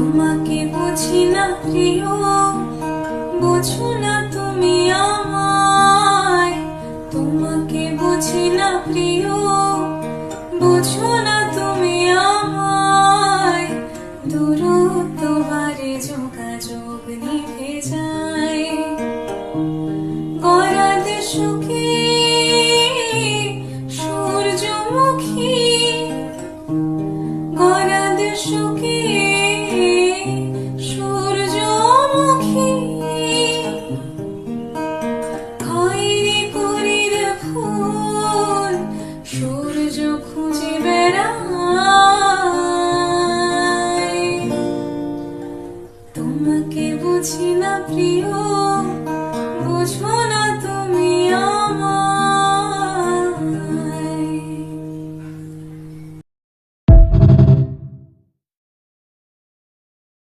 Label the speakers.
Speaker 1: তোমাকে বুঝি না প্রিয়, বুঝো না তুমি আমায়। তোমাকে বুঝি না প্রিয়, বুঝো না তুমি আমায়। দূরত্ব বাড়ে, যোগাযোগ নিভে যায়। গরাদ সুখী সূর্যমুখী, গরাদ সুখী